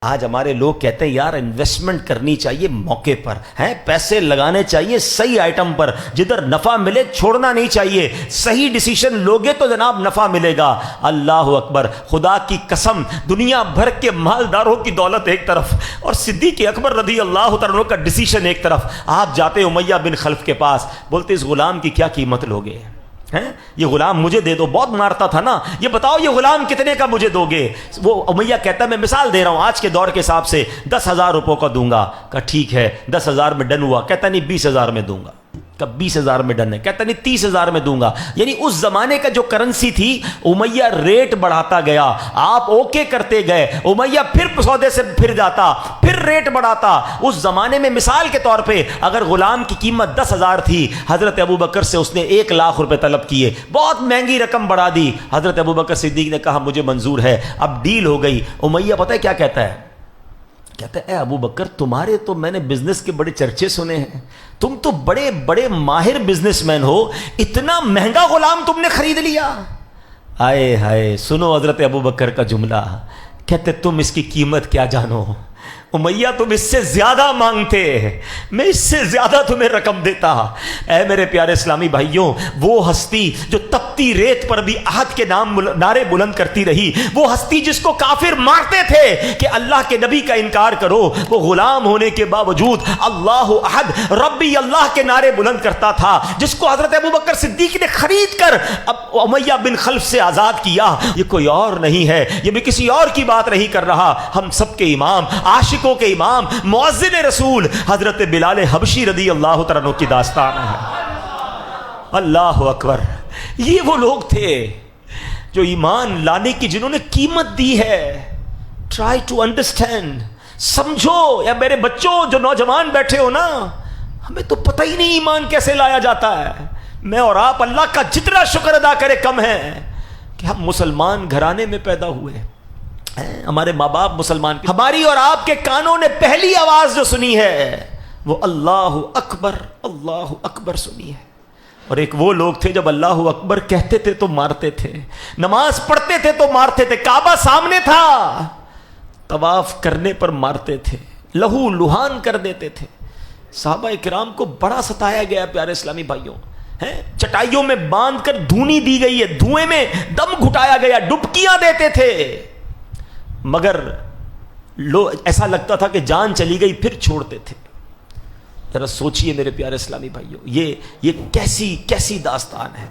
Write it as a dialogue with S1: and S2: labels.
S1: آج ہمارے لوگ کہتے ہیں یار انویسٹمنٹ کرنی چاہیے موقع پر، ہیں پیسے لگانے چاہیے صحیح آئٹم پر، جدھر نفع ملے چھوڑنا نہیں چاہیے، صحیح ڈیسیشن لوگے تو جناب نفع ملے گا۔ اللہ اکبر، خدا کی قسم، دنیا بھر کے مالداروں کی دولت ایک طرف اور صدیق اکبر رضی اللہ تعالیٰ عنہ کا ڈیسیشن ایک طرف، آپ جاتے امیہ بن خلف کے پاس، بولتے اس غلام کی کیا قیمت لوگے؟ یہ غلام مجھے دے دو، بہت مارتا تھا نا، یہ بتاؤ یہ غلام کتنے کا مجھے دو گے؟ وہ امیہ کہتا ہے میں مثال دے رہا ہوں آج کے دور کے حساب سے 10,000 روپوں کا دوں گا۔ کہا ٹھیک ہے 10,000 میں ڈن ہوا۔ کہتا نہیں 20,000 میں دوں گا۔ کہ 20,000 میں ڈن ہے۔ کہتا نہیں 30,000 میں دوں گا۔ یعنی اس زمانے کا جو کرنسی تھی امیہ ریٹ بڑھاتا گیا، آپ اوکے کرتے گئے، امیہ پھر سودے سے پھر جاتا، پھر ریٹ بڑھاتا۔ اس زمانے میں مثال کے طور پہ اگر غلام کی قیمت 10,000 تھی، حضرت ابوبکر سے اس نے 1,00,000 روپے طلب کیے، بہت مہنگی رقم بڑھا دی۔ حضرت ابوبکر صدیق نے کہا مجھے منظور ہے، اب ڈیل ہو گئی۔ امیہ پتہ ہے کیا کہتا ہے؟ کہتا ہے اے ابو بکر تمہارے تو میں نے بزنس کے بڑے چرچے سنے ہیں، تم تو بڑے بڑے ماہر بزنس مین ہو، اتنا مہنگا غلام تم نے خرید لیا؟ آئے ہائے، سنو حضرت ابو بکر کا جملہ، کہتے تم اس کی قیمت کیا جانو امیہ، تم اس سے زیادہ مانگتے، میں اس سے زیادہ تمہیں رقم دیتا۔ اے میرے پیارے اسلامی بھائیوں، وہ ہستی جو تپتی ریت پر بھی احد کے نام نعرے بلند کرتی رہی، وہ ہستی جس کو کافر مارتے تھے کہ اللہ کے نبی کا انکار کرو، وہ غلام ہونے کے باوجود اللہ احد ربی اللہ کے نعرے بلند کرتا تھا، جس کو حضرت ابوبکر صدیق نے خرید کر اب امیہ بن خلف سے آزاد کیا۔ یہ کوئی اور نہیں ہے، یہ بھی کسی اور کی بات نہیں کر رہا، ہم سب کے امام، عاشق کے امام، مؤذن رسول حضرت بلال حبشی رضی اللہ تعالیٰ عنہ کی داستان ہے۔ اللہ اکبر، یہ وہ لوگ تھے جو ایمان لانے کی جنہوں نے قیمت دی ہے۔ ٹرائی ٹو انڈرسٹینڈ، سمجھو۔ یا میرے بچوں جو نوجوان بیٹھے ہو نا، ہمیں تو پتہ ہی نہیں ایمان کیسے لایا جاتا ہے۔ میں اور آپ اللہ کا جتنا شکر ادا کرے کم ہے کہ ہم مسلمان گھرانے میں پیدا ہوئے، ہمارے ماں باپ مسلمان، ہماری اور آپ کے کانوں نے پہلی آواز جو سنی ہے وہ اللہ اکبر سنی ہے۔ اور ایک وہ لوگ تھے جب اللہ اکبر کہتے تھے تو مارتے تھے، نماز پڑھتے تھے تو مارتے تھے، کعبہ سامنے تھا طواف کرنے پر مارتے تھے، لہو لہان کر دیتے تھے۔ صحابہ کرام کو بڑا ستایا گیا پیارے اسلامی بھائیوں، چٹائیوں میں باندھ کر دھونی دی گئی ہے، دھوئیں میں دم گھٹایا گیا، ڈبکیاں دیتے تھے، مگر ایسا لگتا تھا کہ جان چلی گئی پھر چھوڑتے تھے۔ ذرا سوچئے میرے پیارے اسلامی بھائیوں، یہ کیسی داستان ہے۔